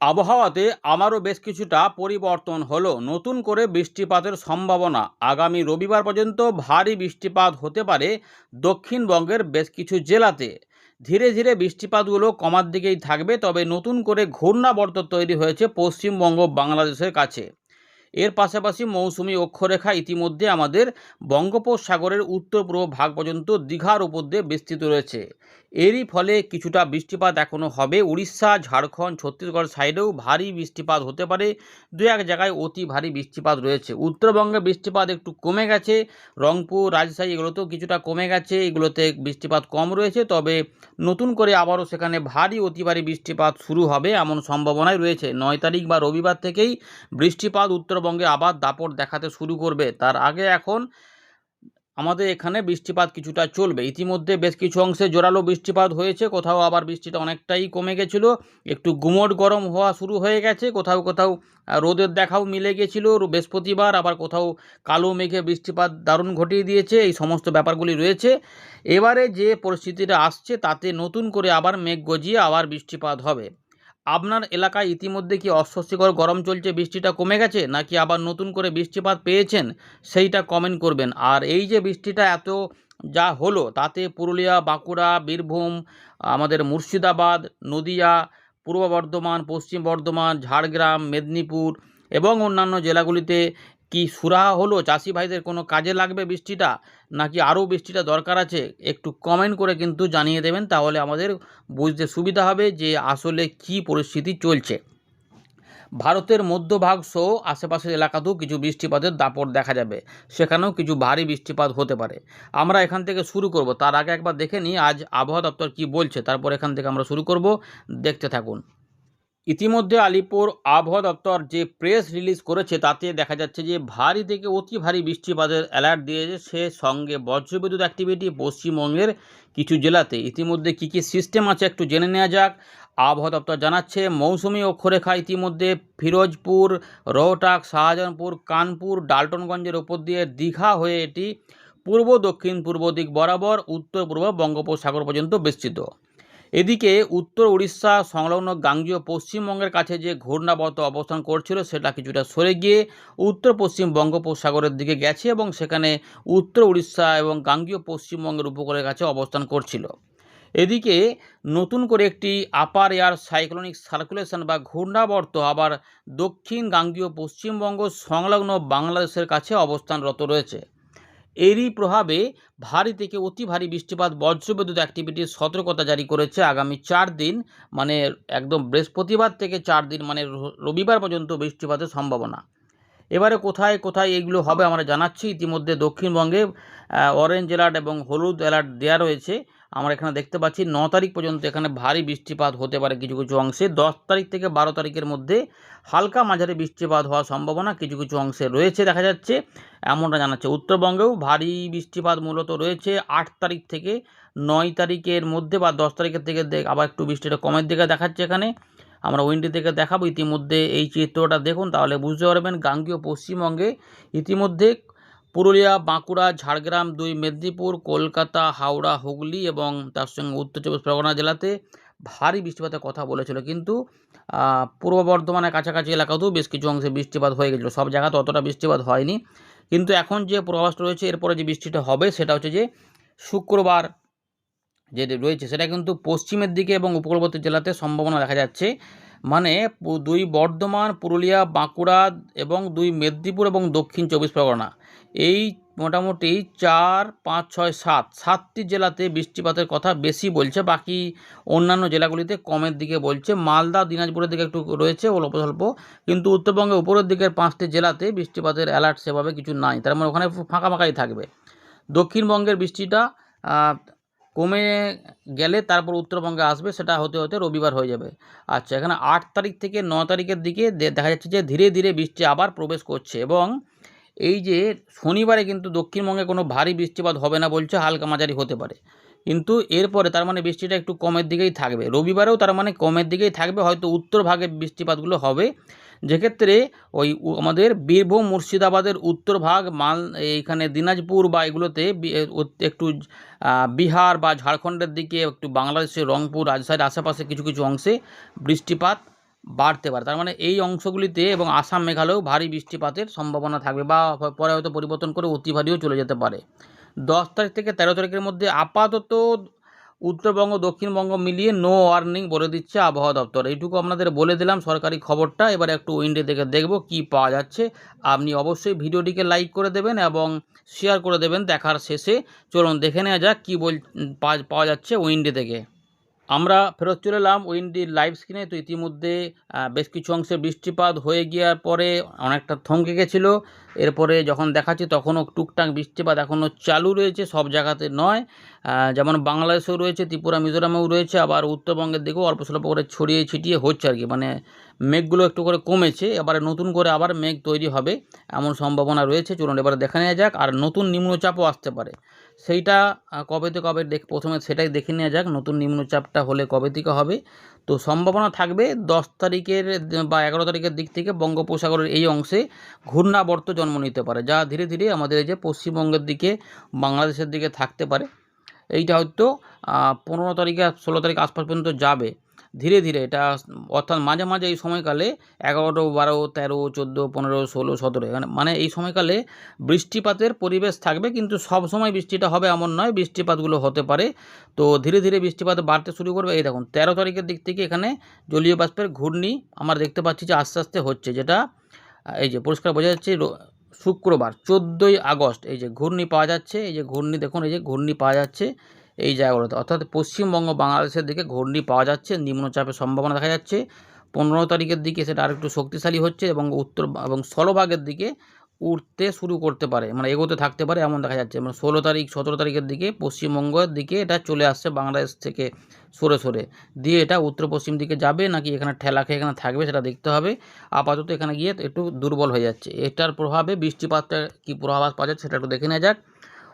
আবহাওয়াতে আমারও বেশ কিছুটা পরিবর্তন হলো। নতুন করে বৃষ্টিপাতের সম্ভাবনা। আগামী রবিবার পর্যন্ত ভারী বৃষ্টিপাত হতে পারে দক্ষিণবঙ্গের বেশ কিছু জেলাতে। ধীরে ধীরে বৃষ্টিপাতগুলো কমার দিকেই থাকবে, তবে নতুন করে ঘূর্ণাবর্ত তৈরি হয়েছে পশ্চিমবঙ্গ বাংলাদেশের কাছে। এর পাশাপাশি মৌসুমি অক্ষরেখা ইতিমধ্যে আমাদের বঙ্গোপসাগরের উত্তর পূর্ব ভাগ পর্যন্ত দীঘার উপর দিয়ে বিস্তৃত রয়েছে। এরই ফলে কিছুটা বৃষ্টিপাত এখনও হবে। উড়িষ্যা, ঝাড়খণ্ড, ছত্তিশগড় সাইডেও ভারী বৃষ্টিপাত হতে পারে। দু এক জায়গায় অতি ভারী বৃষ্টিপাত রয়েছে। উত্তরবঙ্গে বৃষ্টিপাত একটু কমে গেছে। রংপুর, রাজশাহী এগুলোতেও কিছুটা কমে গেছে, এগুলোতে বৃষ্টিপাত কম রয়েছে। তবে নতুন করে আবারও সেখানে ভারী অতি ভারী বৃষ্টিপাত শুরু হবে এমন সম্ভাবনাই রয়েছে। 9 তারিখ বা রবিবার থেকেই বৃষ্টিপাত উত্তরবঙ্গে আবার দাপট দেখাতে শুরু করবে। তার আগে এখন আমাদের এখানে বৃষ্টিপাত কিছুটা চলবে। ইতিমধ্যে বেশ কিছু অংশে জোরালো বৃষ্টিপাত হয়েছে, কোথাও আবার বৃষ্টিটা অনেকটাই কমে গেছিলো। একটু গুমোট গরম হওয়া শুরু হয়ে গেছে। কোথাও কোথাও রোদের দেখাও মিলে গেছিলো বৃহস্পতিবার, আবার কোথাও কালো মেঘে বৃষ্টিপাত দারুণ ঘটিয়ে দিয়েছে। এই সমস্ত ব্যাপারগুলি রয়েছে। এবারে যে পরিস্থিতিটা আসছে তাতে নতুন করে আবার মেঘ গজিয়ে আবার বৃষ্টিপাত হবে। আপনার এলাকায় ইতিমধ্যে কি অস্বস্তিকর গরম চলছে, বৃষ্টিটা কমে গেছে, নাকি আবার নতুন করে বৃষ্টিপাত পেয়েছেন, সেইটা কমেন্ট করবেন। আর এই যে বৃষ্টিটা এত যা হলো, তাতে পুরুলিয়া, বাঁকুড়া, বীরভূম, আমাদের মুর্শিদাবাদ, নদিয়া, পূর্ব বর্ধমান, পশ্চিম বর্ধমান, ঝাড়গ্রাম, মেদিনীপুর এবং অন্যান্য জেলাগুলিতে কি সুরাহা হলো? চাষি ভাইদের কোনো কাজে লাগবে বৃষ্টিটা, নাকি আরও বৃষ্টিটা দরকার আছে? একটু কমেন্ট করে কিন্তু জানিয়ে দেবেন, তাহলে আমাদের বুঝতে সুবিধা হবে যে আসলে কি পরিস্থিতি চলছে। ভারতের মধ্যভাগ সহ আশেপাশের এলাকাতেও কিছু বৃষ্টিপাতের দাপট দেখা যাবে, সেখানেও কিছু ভারী বৃষ্টিপাত হতে পারে। আমরা এখান থেকে শুরু করব, তার আগে একবার দেখে নিই আজ আবহাওয়া দপ্তর কি বলছে, তারপর এখান থেকে আমরা শুরু করব। দেখতে থাকুন। ইতিমধ্যে আলিপুর আবহাওয়া দপ্তর যে প্রেস রিলিজ করেছে তাতে দেখা যাচ্ছে যে ভারী থেকে অতি ভারী বৃষ্টিপাতের অ্যালার্ট দিয়েছে, সে সঙ্গে বজ্রবিদ্যুৎ অ্যাক্টিভিটি পশ্চিমবঙ্গের কিছু জেলাতে। ইতিমধ্যে কী কী সিস্টেম আছে একটু জেনে নেওয়া যাক। আবহাওয়া দপ্তর জানাচ্ছে মৌসুমি অক্ষরেখা ইতিমধ্যে ফিরোজপুর, রোহটাক, শাহজাহানপুর, কানপুর, ডাল্টনগঞ্জের ওপর দিয়ে দীঘা হয়ে এটি পূর্ব দক্ষিণ পূর্ব দিক বরাবর উত্তর পূর্ব বঙ্গোপসাগর পর্যন্ত বিস্তৃত। এদিকে উত্তর উড়িষ্যা সংলগ্ন গাঙ্গেয় পশ্চিমবঙ্গের কাছে যে ঘূর্ণাবর্ত অবস্থান করছিল সেটা কিছুটা সরে গিয়ে উত্তর পশ্চিম বঙ্গোপসাগরের দিকে গেছে এবং সেখানে উত্তর উড়িষ্যা এবং গাঙ্গেয় পশ্চিমবঙ্গের উপকূলের কাছে অবস্থান করছিল। এদিকে নতুন করে একটি আপার এয়ার সাইক্লোনিক সার্কুলেশন বা ঘূর্ণাবর্ত আবার দক্ষিণ গাঙ্গেয় পশ্চিমবঙ্গ সংলগ্ন বাংলাদেশের কাছে অবস্থানরত রয়েছে। এরই প্রভাবে ভারী থেকে অতি ভারী বৃষ্টিপাত, বজ্রবিদ্যুৎ অ্যাক্টিভিটির সতর্কতা জারি করেছে আগামী 4 দিন, মানে একদম বৃহস্পতিবার থেকে 4 দিন, মানে রবিবার পর্যন্ত বৃষ্টিপাতের সম্ভাবনা। এবারে কোথায় কোথায় এইগুলো হবে আমরা জানাচ্ছি। ইতিমধ্যে দক্ষিণবঙ্গে অরেঞ্জ অ্যালার্ট এবং হলুদ অ্যালার্ট দেওয়া রয়েছে। আমরা এখানে দেখতে পাচ্ছি 9 তারিখ পর্যন্ত এখানে ভারী বৃষ্টিপাত হতে পারে কিছু কিছু অংশে। 10 তারিখ থেকে 12 তারিখের মধ্যে হালকা মাঝারি বৃষ্টিপাত হওয়ার সম্ভাবনা কিছু কিছু অংশে রয়েছে দেখা যাচ্ছে, এমনটা জানাচ্ছে। উত্তরবঙ্গেও ভারী বৃষ্টিপাত মূলত রয়েছে 8 তারিখ থেকে 9 তারিখের মধ্যে, বা 10 তারিখের থেকে আবার একটু বৃষ্টিটা কমের দিকে দেখাচ্ছে। এখানে আমরা উইন্ডি থেকে দেখাবো। ইতিমধ্যে এই চিত্রটা দেখুন, তাহলে বুঝতে পারবেন গাঙ্গেয় পশ্চিমবঙ্গে ইতিমধ্যে পুরুলিয়া, বাঁকুড়া, ঝাড়গ্রাম, 2 মেদিনীপুর, কলকাতা, হাওড়া, হুগলি এবং তার সঙ্গে উত্তর চব্বিশ পরগনা জেলাতে ভারী বৃষ্টিপাতের কথা বলেছিল, কিন্তু পূর্ব বর্ধমানের কাছাকাছি এলাকাতেও বেশ কিছু অংশে বৃষ্টিপাত হয়ে গেছিলো। সব জায়গাতে অতটা বৃষ্টিপাত হয়নি, কিন্তু এখন যে পূর্বাভাসটা রয়েছে এরপরে যে বৃষ্টিটা হবে সেটা হচ্ছে যে শুক্রবার যে রয়েছে সেটা কিন্তু পশ্চিমের দিকে এবং উপকূলবর্তী জেলাতে সম্ভাবনা দেখা যাচ্ছে। মানে 2 বর্ধমান, পুরুলিয়া, বাঁকুড়া এবং 2 মেদিনীপুর এবং দক্ষিণ 24 পরগনা, এই মোটামুটি 4, 5, 6, 7টি জেলাতে বৃষ্টিপাতের কথা বেশি বলছে। বাকি অন্যান্য জেলাগুলিতে কমের দিকে বলছে। মালদা, দিনাজপুরের দিকে একটু রয়েছে অল্প স্বল্প, কিন্তু উত্তরবঙ্গের উপরের দিকের 5টি জেলাতে বৃষ্টিপাতের অ্যালার্ট সেভাবে কিছু নাই, তার মানে ওখানে ফাঁকা ফাঁকাই থাকবে। দক্ষিণবঙ্গের বৃষ্টিটা কমে গেলে তারপর উত্তরবঙ্গে আসবে, সেটা হতে হতে রবিবার হয়ে যাবে। আচ্ছা, এখানে 8 তারিখ থেকে 9 তারিখের দিকে দেখা যাচ্ছে যে ধীরে ধীরে বৃষ্টি আবার প্রবেশ করছে, এবং এই যে শনিবারে কিন্তু দক্ষিণবঙ্গে কোনো ভারী বৃষ্টিপাত হবে না বলছে, হালকা মাঝারি হতে পারে। কিন্তু এরপরে তার মানে বৃষ্টিটা একটু কমের দিকেই থাকবে। রবিবারেও তার মানে কমের দিকেই থাকবে, হয়তো উত্তর ভাগে বৃষ্টিপাতগুলো হবে, যেক্ষেত্রে ওই আমাদের বীরভূম, মুর্শিদাবাদের উত্তর ভাগ, এইখানে দিনাজপুর বা এগুলোতে একটু বিহার বা ঝাড়খণ্ডের দিকে, একটু বাংলাদেশের রংপুর, রাজশাহীর আশেপাশে কিছু কিছু অংশে বৃষ্টিপাত বাড়তে পারে। তার মানে এই অংশগুলিতে এবং আসাম মেঘালয়েও ভারী বৃষ্টিপাতের সম্ভাবনা থাকবে, বা পরে হয়তো পরিবর্তন করে অতি ভারীও চলে যেতে পারে। 10 তারিখ থেকে 13 তারিখের মধ্যে আপাতত উত্তরবঙ্গ দক্ষিণবঙ্গ মিলিয়ে নো ওয়ার্নিং বলে দিচ্ছে আবহাওয়া দপ্তর। এইটুকু আপনাদের বলে দিলাম সরকারি খবরটা। এবারে একটু উইন্ডে থেকে দেখব কি পাওয়া যাচ্ছে। আপনি অবশ্যই ভিডিওটিকে লাইক করে দেবেন এবং শেয়ার করে দেবেন দেখার শেষে। চলুন দেখে নেওয়া যাক কী পাওয়া যাচ্ছে উইন্ডে থেকে। আমরা ফেরত চলে এলাম উইন্ডির লাইভ স্ক্রিনে। তো ইতিমধ্যে বেশ কিছু অংশে বৃষ্টিপাত হয়ে গিয়ার পরে অনেকটা থমকে গেছিলো। এরপরে যখন দেখাচ্ছি তখনও টুকটাক বৃষ্টিপাত এখনও চালু রয়েছে, সব জায়গাতে নয়। যেমন বাংলাদেশেও রয়েছে, ত্রিপুরা মিজোরামেও রয়েছে, আবার উত্তরবঙ্গের দিকেও অল্প স্বল্প করে ছড়িয়ে ছিটিয়ে হচ্ছে আর কি। মানে মেঘগুলো একটু করে কমেছে, এবারে নতুন করে আবার মেঘ তৈরি হবে এমন সম্ভাবনা রয়েছে। চলুন এবারে দেখা নেওয়া যাক। আর নতুন নিম্নচাপও আসতে পারে, সেইটা কবে থেকে কবে প্রথমে সেটাই দেখে নেওয়া যাক। নতুন নিম্নচাপটা হলে কবে থেকে হবে। তো সম্ভাবনা থাকবে 10 তারিখের বা 11 তারিখের দিক থেকে বঙ্গোপসাগরের এই অংশে ঘূর্ণাবর্ত জন্ম নিতে পারে, যা ধীরে ধীরে আমাদের এই যে পশ্চিমবঙ্গের দিকে বাংলাদেশের দিকে থাকতে পারে। এইটা হয়তো 15 তারিখে 16 তারিখ আশপাশ পর্যন্ত যাবে ধীরে ধীরে এটা। অর্থাৎ মাঝে মাঝে এই সময়কালে 11, 12, 13, 14, 15, 16, 17 মানে এই সময়কালে বৃষ্টিপাতের পরিবেশ থাকবে, কিন্তু সব সময় বৃষ্টিটা হবে এমন নয়, বৃষ্টিপাতগুলো হতে পারে। তো ধীরে ধীরে বৃষ্টিপাত বাড়তে শুরু করবে। এই দেখুন 13 তারিখের দিক থেকে এখানে জলীয় বাষ্পের ঘূর্ণি আমরা দেখতে পাচ্ছি যে আস্তে আস্তে হচ্ছে, যেটা এই যে পরিষ্কার বোঝা যাচ্ছে। শুক্রবার 14ই আগস্ট এই যে ঘূর্ণি পাওয়া যাচ্ছে, এই যে ঘূর্ণি দেখুন, এই যে ঘূর্ণি পাওয়া যাচ্ছে এই জায়গাগুলোতে, অর্থাৎ পশ্চিমবঙ্গ বাংলাদেশের দিকে ঘূর্ণি পাওয়া যাচ্ছে, নিম্নচাপের সম্ভাবনা দেখা যাচ্ছে। 15 তারিখের দিকে সেটা আরেকটু শক্তিশালী হচ্ছে এবং উত্তর এবং স্থলভাগের দিকে উঠতে শুরু করতে পারে, মানে এগোতে থাকতে পারে এমন দেখা যাচ্ছে। মানে 16 তারিখ 17 তারিখের দিকে পশ্চিমবঙ্গের দিকে এটা চলে আসছে, বাংলাদেশ থেকে সরে সরে দিয়ে এটা উত্তর পশ্চিম দিকে যাবে নাকি এখানে ঠেলা খেয়ে এখানে থাকবে সেটা দেখতে হবে। আপাতত এখানে গিয়ে একটু দুর্বল হয়ে যাচ্ছে। এটার প্রভাবে বৃষ্টিপাতটা কী পূর্বাভাস পাওয়া যাচ্ছে সেটা একটু দেখে নেওয়া যাক।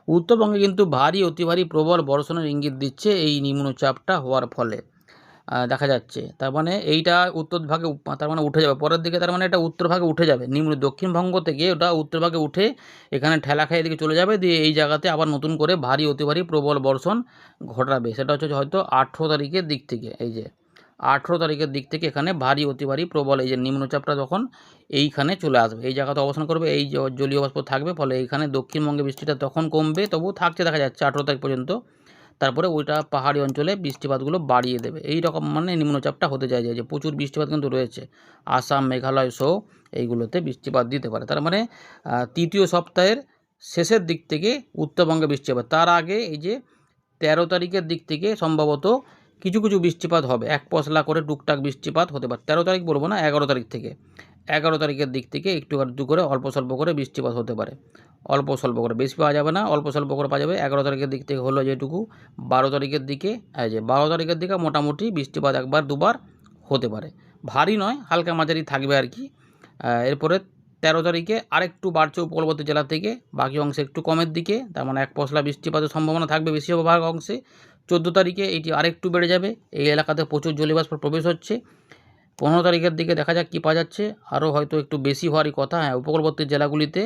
উত্তরবঙ্গে কিন্তু ভারী অতি ভারী প্রবল বর্ষণের ইঙ্গিত দিচ্ছে এই নিম্নচাপটা হওয়ার ফলে দেখা যাচ্ছে। তার মানে এইটা উত্তর ভাগে তার মানে উঠে যাবে পরের দিকে, তার মানে এটা উত্তর ভাগে উঠে যাবে। দক্ষিণবঙ্গ থেকে ওটা উত্তর ভাগে উঠে এখানে ঠেলা খাইয়ে দিকে চলে যাবে, দিয়ে এই জায়গাতে আবার নতুন করে ভারী অতি ভারী প্রবল বর্ষণ ঘটাবে। সেটা হচ্ছে হয়তো 18 তারিখের দিক থেকে, এই যে 18 তারিখের দিক থেকে এখানে ভারী অতি ভারী প্রবল এই যে নিম্নচাপটা তখন এইখানে চলে আসবে, এই জায়গাতে অবস্থান করবে, এই জলীয় বাষ্প থাকবে, ফলে এইখানে দক্ষিণবঙ্গে বৃষ্টিটা তখন কমবে, তবু থাকছে দেখা যাচ্ছে 18 তারিখ পর্যন্ত। তারপরে ওইটা পাহাড়ি অঞ্চলে বৃষ্টিপাতগুলো বাড়িয়ে দেবে। এই রকম মানে নিম্নচাপটা হতে যায় যে প্রচুর বৃষ্টিপাত কিন্তু রয়েছে, আসাম মেঘালয় সহ এইগুলোতে বৃষ্টিপাত দিতে পারে। তার মানে তৃতীয় সপ্তাহের শেষের দিক থেকে উত্তরবঙ্গে বৃষ্টিপাত, তার আগে এই যে 13 তারিখের দিক থেকে সম্ভবত কিছু কিছু বৃষ্টিপাত হবে, এক পশলা করে টুকটাক বৃষ্টিপাত হতে পারে। 13 তারিখ বলবো না, 11 তারিখ থেকে, 11 তারিখের দিক থেকে একটু আধটু করে অল্প স্বল্প করে বৃষ্টিপাত হতে পারে। অল্প স্বল্প করে, বেশি পাওয়া যাবে না, অল্প স্বল্প করে পাওয়া যাবে। 11 তারিখের দিক থেকে হলো যেটুকু, 12 তারিখের দিকে এই যে 12 তারিখের দিকে মোটামুটি বৃষ্টিপাত একবার দুবার হতে পারে, ভারী নয়, হালকা মাঝারি থাকবে আর কি। এরপরে 13 তারিখে আরেকটু বাড়ছে উপকূলবর্তী জেলা থেকে, বাকি অংশে একটু কমের দিকে, তার মানে এক পশলা বৃষ্টিপাতের সম্ভাবনা থাকবে বেশিরভাগ অংশে। 14 তারিখে এটি আরেকটু বেড়ে যাবে, এই এলাকাতে প্রচুর জলীয়বাষ্প প্রবেশ হচ্ছে। 15 তারিখের দিকে দেখা যাক কী পাওয়া যাচ্ছে, আরও হয়তো একটু বেশি হওয়ারই কথা। হ্যাঁ, উপকূলবর্তী জেলাগুলিতে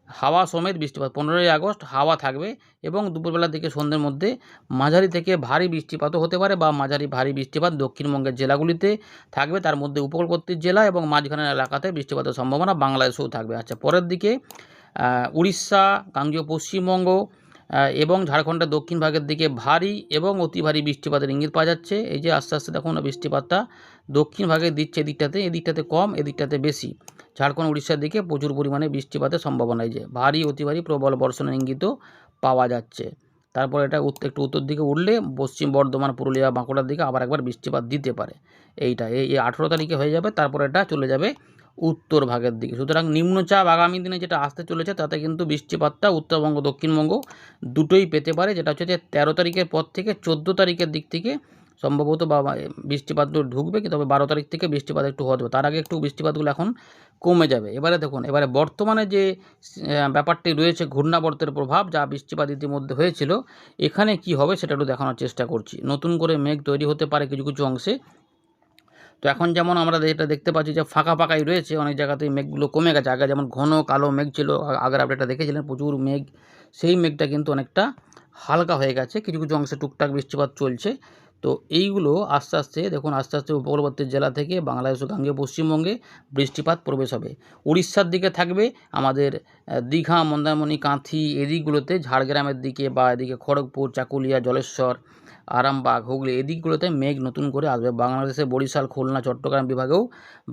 হাওয়া সমেত বৃষ্টিপাত, 15ই আগস্ট হাওয়া থাকবে এবং দুপুরবেলার দিকে সন্ধ্যের মধ্যে মাঝারি থেকে ভারী বৃষ্টিপাতও হতে পারে, বা মাঝারি ভারী বৃষ্টিপাত দক্ষিণবঙ্গের জেলাগুলিতে থাকবে, তার মধ্যে উপকূলবর্তী জেলা এবং মাঝখানের এলাকাতে বৃষ্টিপাতের সম্ভাবনা বাংলাদেশেও থাকবে। আচ্ছা, পরের দিকে উড়িষ্যা, গাঙ্গেয় পশ্চিমবঙ্গ এবং ঝাড়খণ্ডের দক্ষিণ ভাগের দিকে ভারী এবং অতি ভারী বৃষ্টিপাতের ইঙ্গিত পাওয়া যাচ্ছে। এই যে আস্তে আস্তে দেখুন বৃষ্টিপাতটা দক্ষিণ ভাগে দিচ্ছে, এদিকটাতে কম, এদিকটাতে বেশি। ঝাড়খণ্ড উড়িষ্যার দিকে প্রচুর পরিমাণে বৃষ্টিপাতের সম্ভাবনা, এই যে ভারী অতি ভারী প্রবল বর্ষণের ইঙ্গিতও পাওয়া যাচ্ছে। তারপর এটা একটু উত্তর দিকে উঠলে পশ্চিম বর্ধমান, পুরুলিয়া, বাঁকুড়ার দিকে আবার একবার বৃষ্টিপাত দিতে পারে। এইটা এই 18 তারিখে হয়ে যাবে, তারপর এটা চলে যাবে উত্তর ভাগের দিকে। সুতরাং নিম্নচাপ আগামী দিনে যেটা আসতে চলেছে তাতে কিন্তু বৃষ্টিপাতটা উত্তরবঙ্গ দক্ষিণবঙ্গ দুটোই পেতে পারে, যেটা হচ্ছে যে 13 তারিখের পর থেকে 14 তারিখের দিক থেকে সম্ভবত বা বৃষ্টিপাতগুলো ঢুকবে, কি তবে 12 তারিখ থেকে বৃষ্টিপাত একটু হতে হবে, তার আগে একটু বৃষ্টিপাতগুলো এখন কমে যাবে। এবারে দেখুন, এবারে বর্তমানে যে ব্যাপারটি রয়েছে ঘূর্ণাবর্তের প্রভাব, যা বৃষ্টিপাত ইতিমধ্যে হয়েছিল, এখানে কি হবে সেটা একটু দেখানোর চেষ্টা করছি। নতুন করে মেঘ তৈরি হতে পারে কিছু কিছু অংশে। তো এখন যেমন আমরা এটা দেখতে পাচ্ছি যে ফাঁকা ফাঁকাই রয়েছে, অনেক জায়গাতেই মেঘগুলো কমে গেছে। আগে যেমন ঘন কালো মেঘ ছিল, আগের আপডেটটা দেখেছিলেন প্রচুর মেঘ, সেই মেঘটা কিন্তু অনেকটা হালকা হয়ে গেছে, কিছু কিছু অংশে টুকটাক বৃষ্টিপাত চলছে। তো এইগুলো আস্তে আস্তে দেখুন আস্তে আস্তে উপকূলবর্তী জেলা থেকে বাংলাদেশ ও গাঙ্গেয় পশ্চিমবঙ্গে বৃষ্টিপাত প্রবেশ হবে। উড়িষ্যার দিকে থাকবে, আমাদের দীঘা, মন্দারমণি, কাঁথি এদিকগুলোতে, ঝাড়গ্রামের দিকে বা এদিকে খড়গপুর, চাকুলিয়া, জলেশ্বর, আরামবাগ, হুগলি এদিকগুলোতে মেঘ নতুন করে আসবে। বাংলাদেশের বরিশাল, খুলনা, চট্টগ্রাম বিভাগেও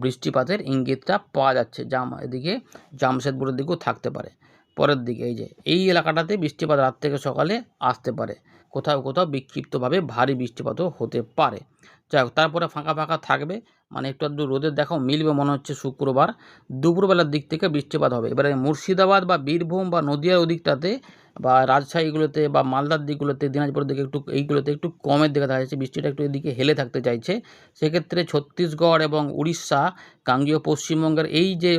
বৃষ্টিপাতের ইঙ্গিতটা পাওয়া যাচ্ছে। এদিকে জামশেদপুরের দিকেও থাকতে পারে। পরের দিকে এই এলাকাটাতে বৃষ্টিপাত রাত থেকে সকালে আসতে পারে, কোথাও কোথাও বিক্ষিপ্তভাবে ভারী বৃষ্টিপাতও হতে পারে। যাই হোক, তারপরে ফাঁকা ফাঁকা থাকবে, মানে একটু আধটু রোদের দেখাও মিলবে মনে হচ্ছে। শুক্রবার দুপুরবেলার দিক থেকে বৃষ্টিপাত হবে। এবারে মুর্শিদাবাদ বা বীরভূম বা নদিয়ার ওদিকটাতে বা রাজশাহীগুলোতে বা মালদার দিকগুলোতে, দিনাজপুরের দিকে এইগুলোতে একটু কমের দিকে দেখা যাচ্ছে, বৃষ্টিটা একটু এদিকে হেলে থাকতে চাইছে। সেক্ষেত্রে ছত্তিশগড় এবং উড়িষ্যা, গাঙ্গেয় পশ্চিমবঙ্গের এই যে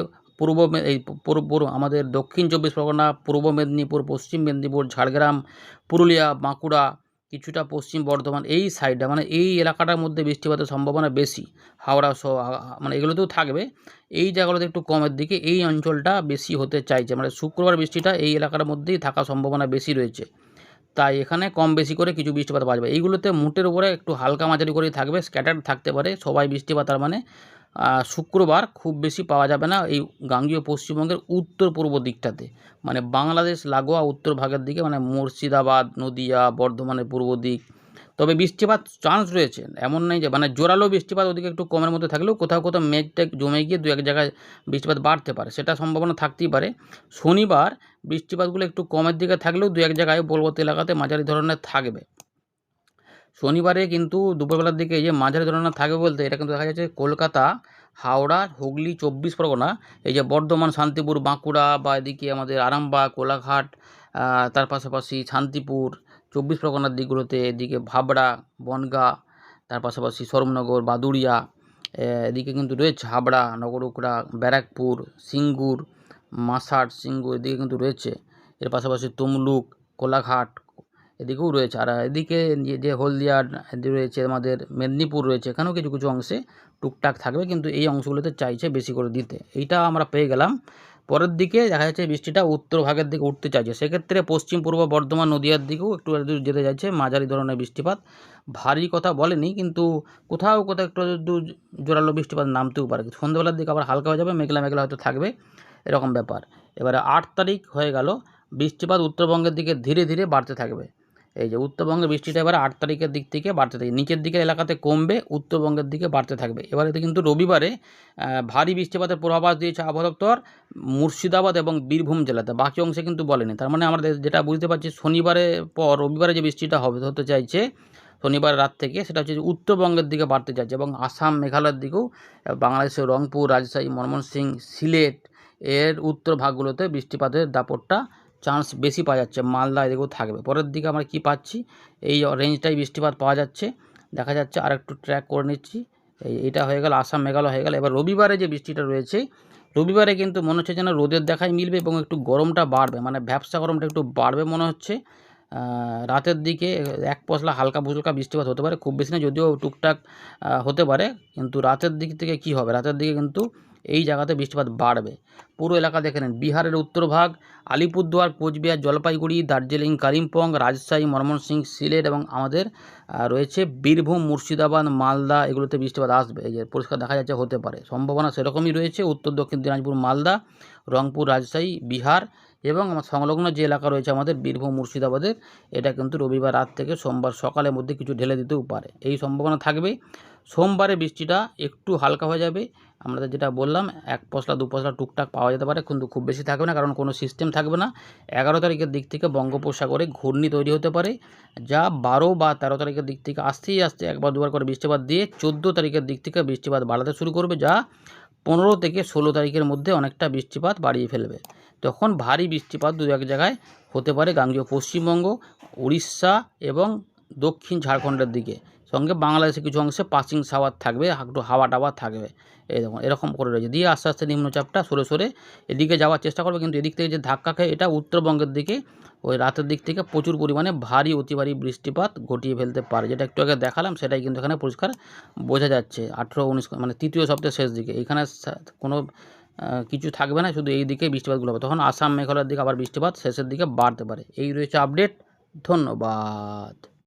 আমাদের দক্ষিণ 24 পরগনা, পূর্ব মেদিনীপুর, পশ্চিম মেদিনীপুর, ঝাড়গ্রাম, পুরুলিয়া, বাঁকুড়া, কিছুটা পশ্চিম বর্ধমান, এই সাইডটা মানে এই এলাকাটার মধ্যে বৃষ্টিপাতের সম্ভাবনা বেশি। হাওড়া মানে এগুলোতেও থাকবে। এই জায়গাগুলোতে একটু কমের দিকে, এই অঞ্চলটা বেশি হতে চাইছে, মানে শুক্রবার বৃষ্টিটা এই এলাকার মধ্যেই থাকার সম্ভাবনা বেশি রয়েছে। তাই এখানে কম বেশি করে কিছু বৃষ্টিপাত পাওয়া যাবে। এইগুলোতে মোটের উপরে একটু হালকা মাঝারি করেই থাকবে, স্ক্যাটার্ড থাকতে পারে সবাই বৃষ্টিপাত। তার মানে শুক্রবার খুব বেশি পাওয়া যাবে না এই গাঙ্গেয় পশ্চিমবঙ্গের উত্তর পূর্ব দিকটাতে, মানে বাংলাদেশ লাগোয়া উত্তর ভাগের দিকে, মানে মুর্শিদাবাদ, নদিয়া, বর্ধমানের পূর্ব দিক। তবে বৃষ্টিপাত চান্স রয়েছে, এমন নেই যে মানে জোরালো বৃষ্টিপাত ওদিকে একটু কমের মধ্যে থাকলেও কোথাও কোথাও মেঘটা জমে গিয়ে দু এক জায়গায় বৃষ্টিপাত বাড়তে পারে, সেটা সম্ভাবনা থাকতেই পারে। শনিবার বৃষ্টিপাতগুলো একটু কমের দিকে থাকলেও দু এক জায়গায় উপকূলবর্তী এলাকাতে মাঝারি ধরনের থাকবে। শনিবারে কিন্তু দুপুরবেলার দিকে এই যে মাঝারি ধরনের থাকবে বলতে, এটা কিন্তু দেখা যাচ্ছে কলকাতা, হাওড়া, হুগলি, 24 পরগনা, এই যে বর্ধমান, শান্তিপুর, বাঁকুড়া বা এদিকে আমাদের আরামবাগ, কোলাঘাট, তার পাশাপাশি শান্তিপুর, 24 পরগনার দিকগুলোতে, এদিকে ভাবড়া, বনগাঁ, তার পাশাপাশি সরমনগর, বাদুড়িয়া, এদিকে কিন্তু রয়েছে হাবড়া, নগরুকড়া, ব্যারাকপুর, সিঙ্গুর, মাসাট, সিঙ্গুর এদিকে কিন্তু রয়েছে। এর পাশাপাশি তমলুক, কোলাঘাট এদিকেও রয়েছে। আর এদিকে যে হলদিয়া রয়েছে, আমাদের মেদিনীপুর রয়েছে, এখানেও কিছু কিছু অংশে টুকটাক থাকবে, কিন্তু এই অংশগুলোতে চাইছে বেশি করে দিতে। এইটা আমরা পেয়ে গেলাম। পরের দিকে দেখা যাচ্ছে বৃষ্টিটা উত্তর ভাগের দিকে উঠতে চাইছে, সেক্ষেত্রে পশ্চিম পূর্ব বর্ধমান, নদিয়ার দিকেও একটু যেতে যাচ্ছে মাঝারি ধরনের বৃষ্টিপাত। ভারী কথা বলেনি, কিন্তু কোথাও কোথাও একটু জোরালো বৃষ্টিপাত নামতেও পারে। সন্ধ্যাবেলার দিকে আবার হালকা হয়ে যাবে, মেঘলা মেঘলা হয়তো থাকবে, এরকম ব্যাপার। এবারে 8 তারিখ হয়ে গেল, বৃষ্টিপাত উত্তরবঙ্গের দিকে ধীরে ধীরে বাড়তে থাকবে। এই যে উত্তরবঙ্গে বৃষ্টিটা এবার 8 তারিখের দিক থেকে বাড়তে থাকে, নিচের দিকের এলাকাতে কমবে, উত্তরবঙ্গের দিকে বাড়তে থাকবে। এবারে কিন্তু রবিবারে ভারী বৃষ্টিপাতের পূর্বাভাস দিয়েছে আবহাওয়া দপ্তর মুর্শিদাবাদ এবং বীরভূম জেলাতে, বাকি অংশে কিন্তু বলেনি। তার মানে আমরা যেটা বুঝতে পারছি, শনিবারের পর রবিবারে যে বৃষ্টিটা হতে চাইছে শনিবার রাত থেকে, সেটা হচ্ছে যে উত্তরবঙ্গের দিকে বাড়তে চাইছে, এবং আসাম, মেঘালয়ের দিকেও, বাংলাদেশের রংপুর, রাজশাহী, ময়মনসিংহ, সিলেট এর উত্তর ভাগগুলোতে বৃষ্টিপাতের দাপটটা চান্স বেশি পাওয়া যাচ্ছে। মালদা এদিকেও থাকবে। পরের দিকে আমরা কি পাচ্ছি, এই রেঞ্জটাই বৃষ্টিপাত পাওয়া যাচ্ছে, দেখা যাচ্ছে। আর একটু ট্র্যাক করে নিচ্ছি, এইটা হয়ে গেল, আসাম, মেঘালয় হয়ে গেল। এবার রবিবারে যে বৃষ্টিটা রয়েছে, রবিবারে কিন্তু মনে হচ্ছে যেন রোদের দেখাই মিলবে এবং একটু গরমটা বাড়বে, মানে ভ্যাপসা গরমটা একটু বাড়বে মনে হচ্ছে। রাতের দিকে এক পশলা হালকা ফুলকা বৃষ্টিপাত হতে পারে, খুব বেশি না, যদিও টুকটাক হতে পারে, কিন্তু রাতের দিক থেকে কি হবে, রাতের দিকে কিন্তু এই জায়গাতে বৃষ্টিপাত বাড়বে। পুরো এলাকা দেখে নেন, বিহারের উত্তরভাগ, আলিপুরদুয়ার, কোচবিহার, জলপাইগুড়ি, দার্জিলিং, কালিম্পং, রাজশাহী, ময়মনসিংহ, সিলেট এবং আমাদের রয়েছে বীরভূম, মুর্শিদাবাদ, মালদা, এগুলোতে বৃষ্টিপাত আসবে। এই যে পরিষ্কার দেখা যাচ্ছে, হতে পারে, সম্ভাবনা সেরকমই রয়েছে। উত্তর দক্ষিণ দিনাজপুর, মালদা, রংপুর, রাজশাহী, বিহার এবং আমার সংলগ্ন যে এলাকা রয়েছে আমাদের বীরভূম, মুর্শিদাবাদের, এটা কিন্তু রবিবার রাত থেকে সোমবার সকালের মধ্যে কিছু ঢেলে দিতেও পারে, এই সম্ভাবনা থাকবে। সোমবারে বৃষ্টিটা একটু হালকা হয়ে যাবে, আমাদের যেটা বললাম, এক পশলা দু পশলা টুকটাক পাওয়া যেতে পারে, কিন্তু খুব বেশি থাকবে না, কারণ কোনো সিস্টেম থাকবে না। 11 তারিখের দিক থেকে বঙ্গোপসাগরে ঘূর্ণি তৈরি হতে পারে, যা 12 বা 13 তারিখের দিক থেকে আস্তে আস্তে একবার দুবার করে বৃষ্টিপাত দিয়ে 14 তারিখের দিক থেকে বৃষ্টিপাত বাড়াতে শুরু করবে, যা 15 থেকে 16 তারিখের মধ্যে অনেকটা বৃষ্টিপাত বাড়িয়ে ফেলবে। তখন ভারী বৃষ্টিপাত দু এক জায়গায় হতে পারে গাঙ্গেয় পশ্চিমবঙ্গ, উড়িষ্যা এবং দক্ষিণ ঝাড়খণ্ডের দিকে, সঙ্গে বাংলাদেশে কিছু অংশে পাসিং শাওয়ার থাকবে, একটু হাওয়া টাওয়া থাকবে। এই দেখুন এরকম করে রয়েছে, দিয়ে আস্তে আস্তে নিম্নচাপটা সরে সরে এদিকে যাওয়ার চেষ্টা করবে, কিন্তু এদিক থেকে যে ধাক্কা খায়, এটা উত্তরবঙ্গের দিকে ওই রাতের দিক থেকে প্রচুর পরিমাণে ভারী অতি ভারী বৃষ্টিপাত ঘটিয়ে ফেলতে পারে। যেটা একটু আগে দেখালাম, সেটাই কিন্তু এখানে পরিষ্কার বোঝা যাচ্ছে। 18-19 মানে তৃতীয় সপ্তাহের শেষ দিকে এখানে কোনো কিছু থাকবে না, শুধু এই দিকে বৃষ্টিপাতগুলো হবে। তখন আসাম, মেঘালয়ের দিকে আবার বৃষ্টিপাত শেষের দিকে বাড়তে পারে। এই রয়েছে আপডেট। ধন্যবাদ।